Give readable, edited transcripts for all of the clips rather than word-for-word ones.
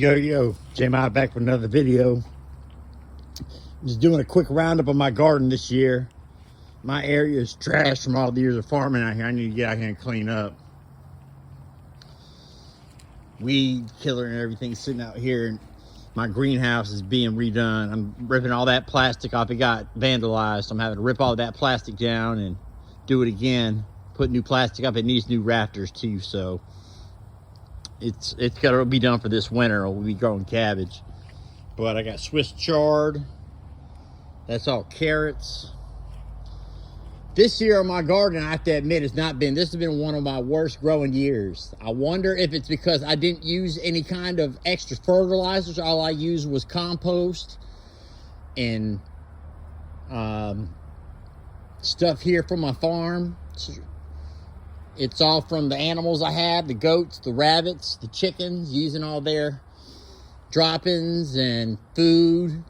Yo, J-Mi back with another video. Just doing a quick roundup of my garden this year. My area is trash from all the years of farming out here. I need to get out here and clean up. Weed killer and everything sitting out here. And my greenhouse is being redone. I'm ripping all that plastic off. It got vandalized. I'm having to rip all that plastic down and do it again. Put new plastic up. It needs new rafters too, so it's got to be done for this winter, or we'll be growing cabbage. But I got Swiss chard. That's all carrots. This year on my garden, I have to admit, this has been one of my worst growing years. I wonder if it's because I didn't use any kind of extra fertilizers. All I used was compost and stuff here from my farm. It's all from the animals I have, the goats, the rabbits, the chickens, using all their droppings and food,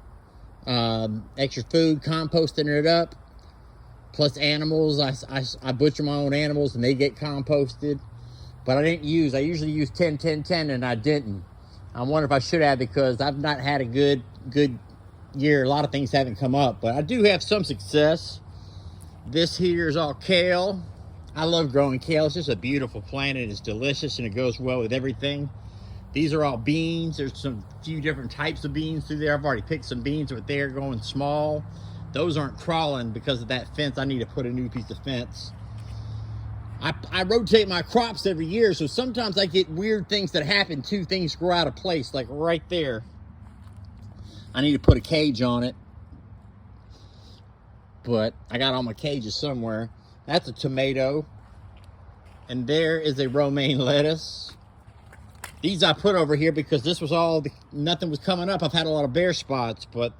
extra food, composting it up. Plus animals, I butcher my own animals and they get composted. But I usually use 10-10-10 and I didn't. I wonder if I should have, because I've not had a good year. A lot of things haven't come up, but I do have some success. This here is all kale. I love growing kale. It's just a beautiful plant and it's delicious and it goes well with everything. These are all beans. There's some few different types of beans through there. I've already picked some beans, but they're going small. Those aren't crawling because of that fence. I need to put a new piece of fence. I rotate my crops every year, so sometimes I get weird things that happen too. Things grow out of place, like right there. I need to put a cage on it, but I got all my cages somewhere. That's a tomato, and there is a romaine lettuce. These I put over here because this was nothing was coming up. I've had a lot of bare spots, but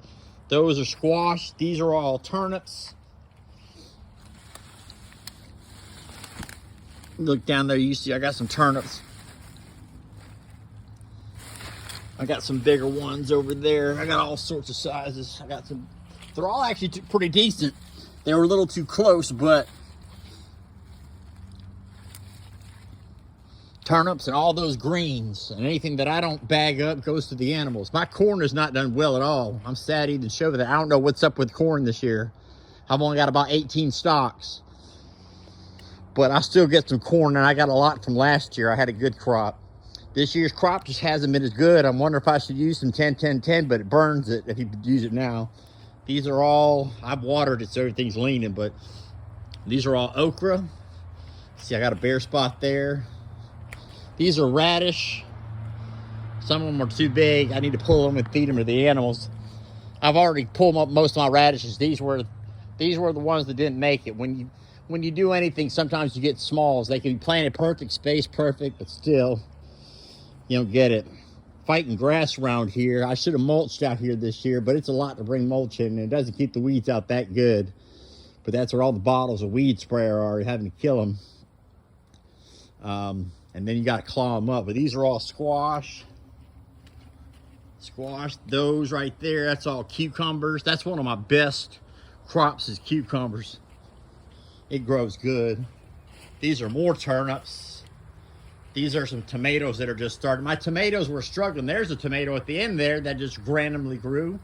those are squash. These are all turnips. Look down there, you see I got some turnips. I got some bigger ones over there. I got all sorts of sizes. I got some, they're all actually pretty decent. They were a little too close, but turnips and all those greens and anything that I don't bag up goes to the animals. My corn has not done well at all. I'm sad to even show that. I don't know what's up with corn this year. I've only got about 18 stalks, but I still get some corn, and I got a lot from last year. I had a good crop. This year's crop just hasn't been as good. I'm wondering if I should use some 10-10-10, but it burns it if you use it now. These are all, I've watered it so everything's leaning, but these are all okra. See, I got a bare spot there. These are radish. Some of them are too big. I need to pull them and feed them to the animals. I've already pulled up most of my radishes. These were the ones that didn't make it. When you do anything, sometimes you get smalls. They can be planted perfect, spaced perfect, but still, you don't get it. Fighting grass around here. I should have mulched out here this year, but it's a lot to bring mulch in, and it doesn't keep the weeds out that good. But that's where all the bottles of weed sprayer are, having to kill them. And then you got to claw them up. But these are all squash. Squash, those right there, that's all cucumbers. That's one of my best crops is cucumbers. It grows good. These are more turnips. These are some tomatoes that are just starting. My tomatoes were struggling. There's a tomato at the end there that just randomly grew.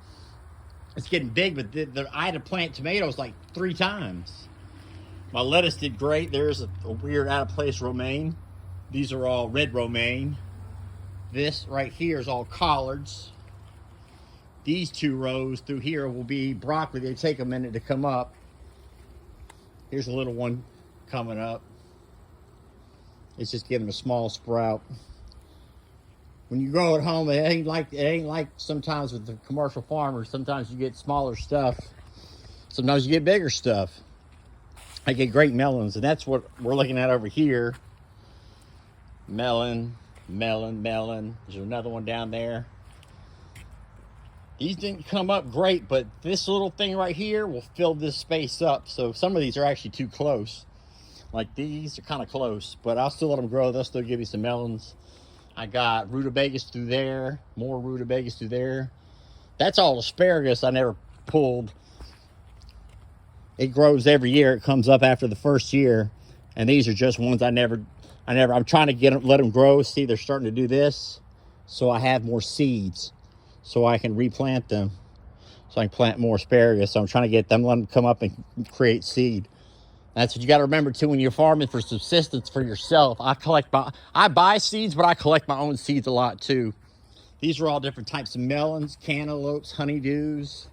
It's getting big, but I had to plant tomatoes like 3 times. My lettuce did great. There's a weird out of place romaine. These are all red romaine. This right here is all collards. These 2 rows through here will be broccoli. They take a minute to come up. Here's a little one coming up. It's just getting a small sprout. When you grow at home, it ain't like sometimes with the commercial farmers. Sometimes you get smaller stuff. Sometimes you get bigger stuff. I get great melons, and that's what we're looking at over here. Melon. There's another one down there. These didn't come up great, but this little thing right here will fill this space up. So some of these are actually too close. Like these are kind of close, but I'll still let them grow. They'll still give you some melons. I got rutabagas through there, more rutabagas through there. That's all asparagus I never pulled. It grows every year. It comes up after the first year. And these are just ones I'm trying to let them grow. See, they're starting to do this. so I have more seeds, so I can replant them, so I can plant more asparagus. So I'm trying to get them, let them come up and create seed. That's what you got to remember too when you're farming for subsistence for yourself. I buy seeds, but I collect my own seeds a lot too. These are all different types of melons, cantaloupes, honeydews.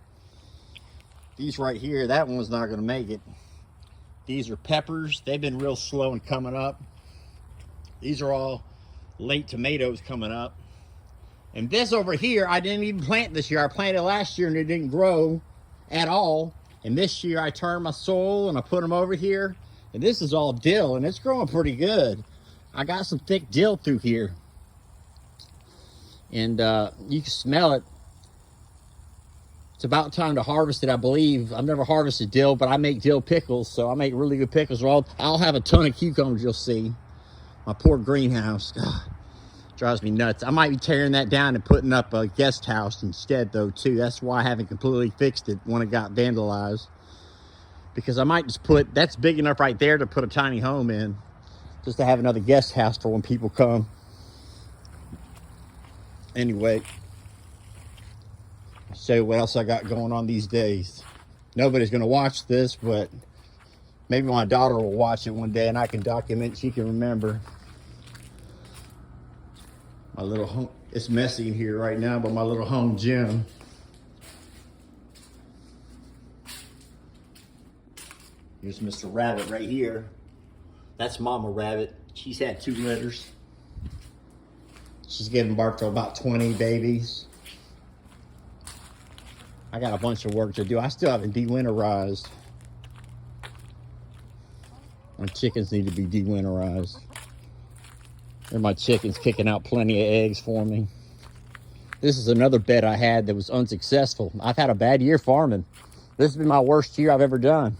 These right here, that one's not going to make it. These are peppers. They've been real slow in coming up. These are all late tomatoes coming up. And this over here, I didn't even plant this year. I planted last year and it didn't grow at all. And this year I turned my soil and I put them over here. And this is all dill and it's growing pretty good. I got some thick dill through here. And you can smell it. It's about time to harvest it, I believe. I've never harvested dill, but I make dill pickles, so I make really good pickles. I'll have a ton of cucumbers, you'll see. My poor greenhouse. God, drives me nuts. I might be tearing that down and putting up a guest house instead, though, too. That's why I haven't completely fixed it when it got vandalized. Because I might just put, that's big enough right there to put a tiny home in. Just to have another guest house for when people come. Anyway. Show you what else I got going on these days. Nobody's gonna watch this, but maybe my daughter will watch it one day and I can document, she can remember. My little home, it's messy in here right now, but my little home gym. Here's Mr. Rabbit right here. That's Mama Rabbit. She's had 2 litters. She's giving birth to about 20 babies. I got a bunch of work to do. I still haven't de-winterized. My chickens need to be de-winterized. There are my chickens kicking out plenty of eggs for me. This is another bet I had that was unsuccessful. I've had a bad year farming. This has been my worst year I've ever done.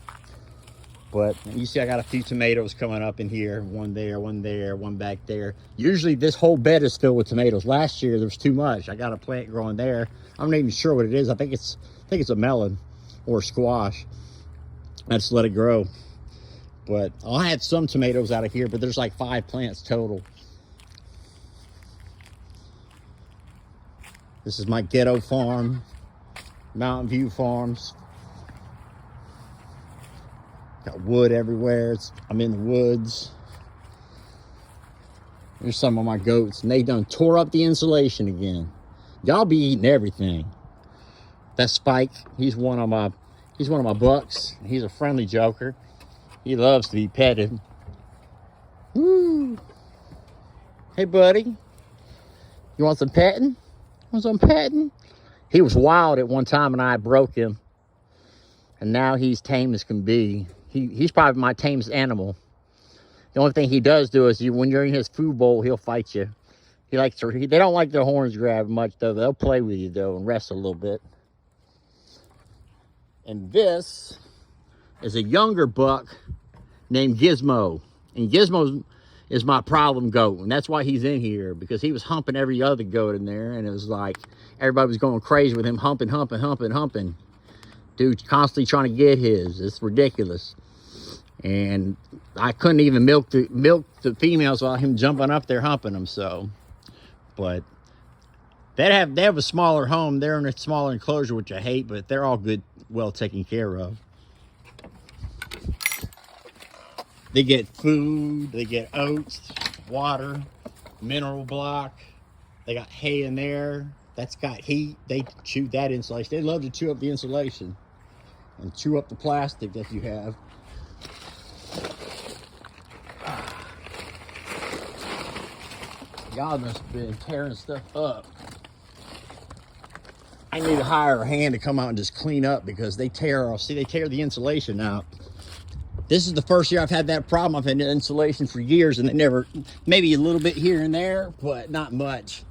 But you see I got a few tomatoes coming up in here. One there, one there, one back there. Usually this whole bed is filled with tomatoes. Last year there was too much. I got a plant growing there. I'm not even sure what it is. I think it's a melon or a squash. I just let it grow. But I had some tomatoes out of here, but there's like 5 plants total. This is my ghetto farm, Mountain View Farms. Got wood everywhere. I'm in the woods. Here's some of my goats, and they done tore up the insulation again. Y'all be eating everything. That's Spike. He's one of my bucks. He's a friendly joker. He loves to be petted. Woo! Hey, buddy. You want some petting? Want some petting? He was wild at one time, and I broke him. And now he's tame as can be. He's probably my tamest animal. The only thing he does do is when you're in his food bowl, he'll fight you. He likes to. They don't like their horns grabbed much, though. They'll play with you, though, and wrestle a little bit. And this is a younger buck named Gizmo. And Gizmo is my problem goat. And that's why he's in here, because he was humping every other goat in there. And it was like everybody was going crazy with him humping. Dude's constantly trying to get his. It's ridiculous. And I couldn't even milk the females without him jumping up there humping them. So, but they have a smaller home. They're in a smaller enclosure, which I hate, but they're all good, well taken care of. They get food, they get oats, water, mineral block. They got hay in there. That's got heat. They chew that insulation. They love to chew up the insulation and chew up the plastic that you have. Y'all must have been tearing stuff up. I need to hire a hand to come out and just clean up, because they tear the insulation out. This is the first year I've had that problem. I've had insulation for years, and they never, maybe a little bit here and there, but not much.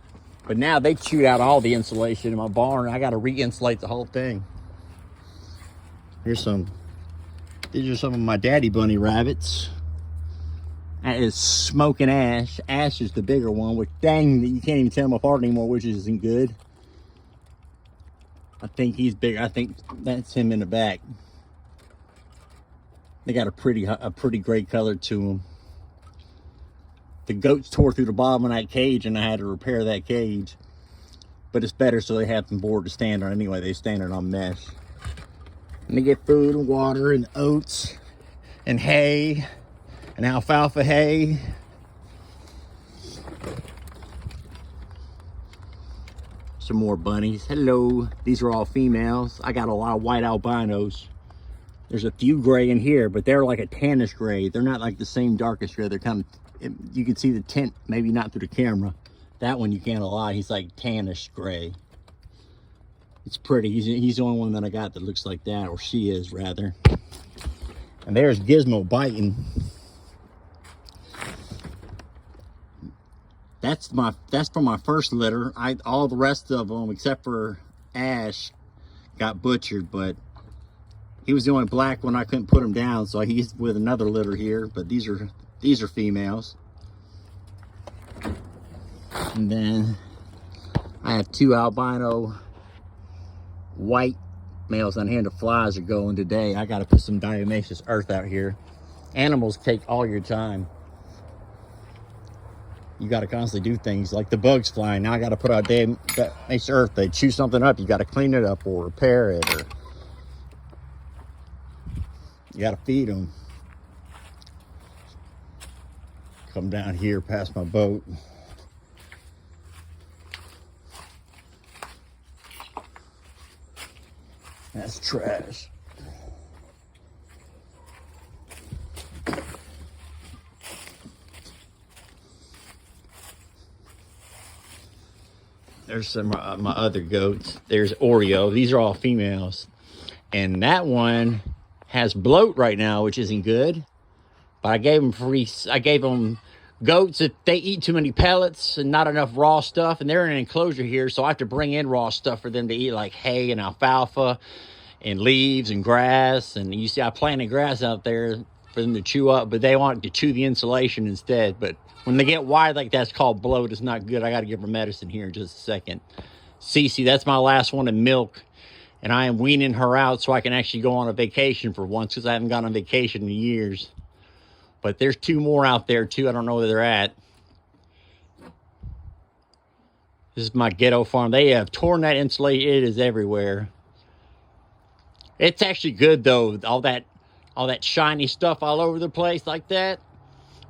But now they chewed out all the insulation in my barn. I got to re-insulate the whole thing. These are some of my daddy bunny rabbits. That is Smoking Ash. Ash is the bigger one, which dang, you can't even tell them apart anymore, which isn't good. I think he's bigger. I think that's him in the back. They got a pretty gray color to them. the goats tore through the bottom of that cage, and I had to repair that cage. But it's better so they have some board to stand on anyway. They stand on mesh. And they get food and water and oats and hay and alfalfa hay. Some more bunnies. Hello. These are all females. I got a lot of white albinos. There's a few gray in here, but they're like a tannish gray. They're not like the same darkest gray. They're kind of, you can see the tint, maybe not through the camera. That one you can't lie. He's like tannish gray. It's pretty. He's the only one that I got that looks like that, or she is rather. And there's Gizmo biting. That's from my first litter. All the rest of them, except for Ash, got butchered, but he was the only black one I couldn't put him down, so he's with another litter here. But these are females. And then I have 2 albino white males on hand. The flies are going today. I got to put some diatomaceous earth out here. Animals take all your time. You got to constantly do things like the bugs flying. Now I got to put out diatomaceous earth. They chew something up, you got to clean it up or repair it, or you got to feed them. Come down here past my boat. That's trash. There's some of my other goats. There's Oreo. These are all females. And that one has bloat right now, which isn't good. But I gave them goats if they eat too many pellets and not enough raw stuff. And they're in an enclosure here, so I have to bring in raw stuff for them to eat, like hay and alfalfa and leaves and grass. And you see I planted grass out there for them to chew up, but they want to chew the insulation instead. But when they get wide like that's called bloat, it's not good. I got to give her medicine here in just a second. Cece, that's my last one in milk. And I am weaning her out so I can actually go on a vacation for once, because I haven't gone on vacation in years. But there's 2 more out there too. I don't know where they're at. This is my ghetto farm. They have torn that insulation. It is everywhere. It's actually good though, all that shiny stuff all over the place like that,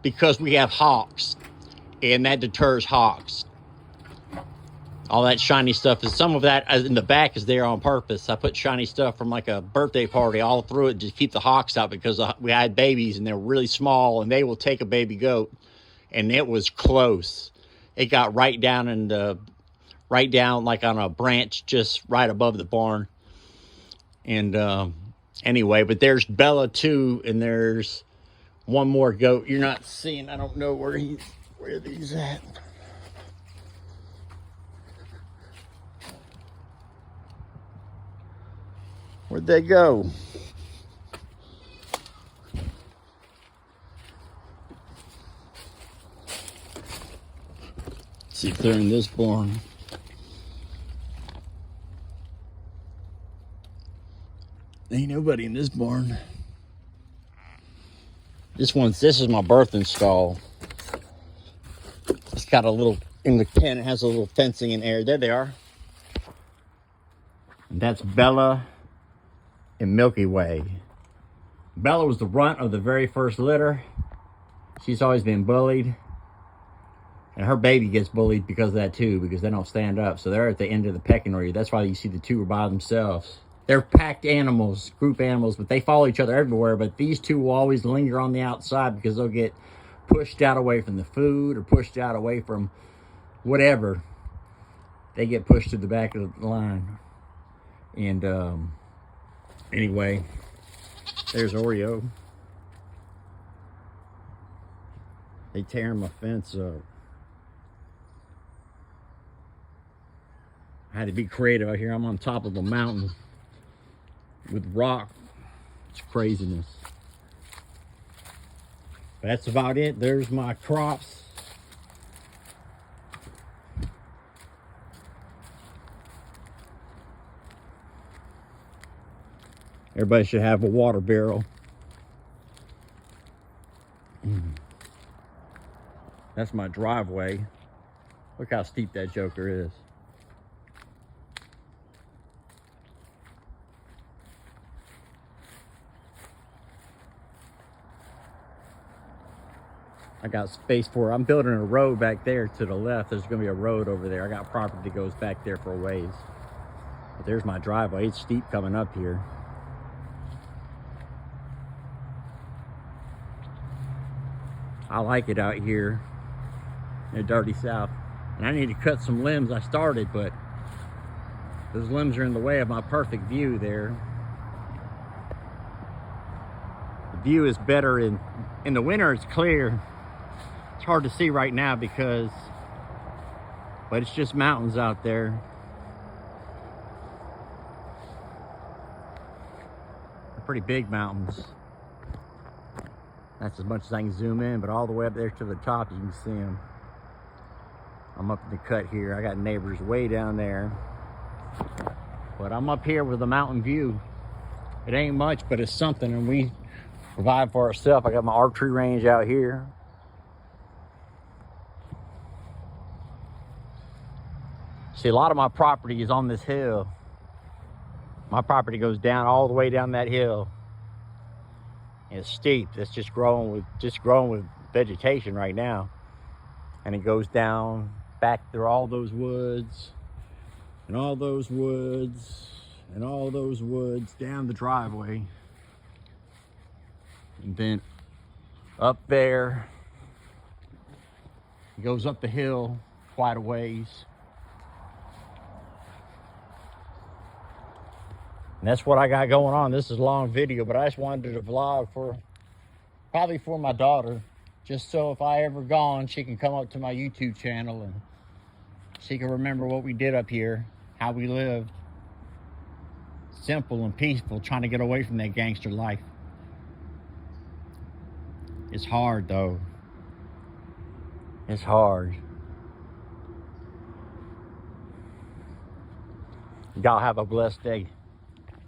because we have hawks, and that deters hawks. All that shiny stuff is, some of that in the back is there on purpose. I put shiny stuff from like a birthday party all through it to keep the hawks out, because we had babies and they're really small and they will take a baby goat. And it was close. It got right down like on a branch just right above the barn. And anyway, but there's Bella too, and there's one more goat you're not seeing. I don't know where these at. Where'd they go? Let's see if they're in this barn. Ain't nobody in this barn. This is my birthing stall. It's got a little, in the pen, it has a little fencing in there. There they are. And that's Bella and Milky Way. Bella was the runt of the very first litter. She's always been bullied. And her baby gets bullied because of that too, because they don't stand up. So they're at the end of the pecking order. That's why you see the 2 are by themselves. They're packed animals, group animals, but they follow each other everywhere. But these 2 will always linger on the outside because they'll get pushed out away from the food, or pushed out away from whatever. They get pushed to the back of the line. And anyway, there's Oreo. They tearing my fence up. I had to be creative out here. I'm on top of a mountain with rock. It's craziness. But that's about it. There's my crops. Everybody should have a water barrel. That's That's my driveway. Look how steep that joker is. I got space for it. I'm building a road back there to the left. There's gonna be a road over there. I got property that goes back there for a ways. But there's my driveway. It's steep coming up here. I like it out here in the dirty south. And I need to cut some limbs. I started, but those limbs are in the way of my perfect view there. The view is better in the winter. It's clear. It's hard to see right now but it's just mountains out there. They're pretty big mountains. That's as much as I can zoom in, but all the way up there to the top, you can see them. I'm up in the cut here. I got neighbors way down there. But I'm up here with a mountain view. It ain't much, but it's something, and we provide for ourselves. I got my archery range out here. See, a lot of my property is on this hill. My property goes down all the way down that hill. And it's steep. It's just growing with vegetation right now. And it goes down back through all those woods and all those woods and all those woods down the driveway. And then up there, it goes up the hill quite a ways. And that's what I got going on. This is a long video, but I just wanted to vlog probably for my daughter, just so if I ever gone, she can come up to my YouTube channel and she can remember what we did up here, how we lived. Simple and peaceful, trying to get away from that gangster life. It's hard though. It's hard. Y'all have a blessed day.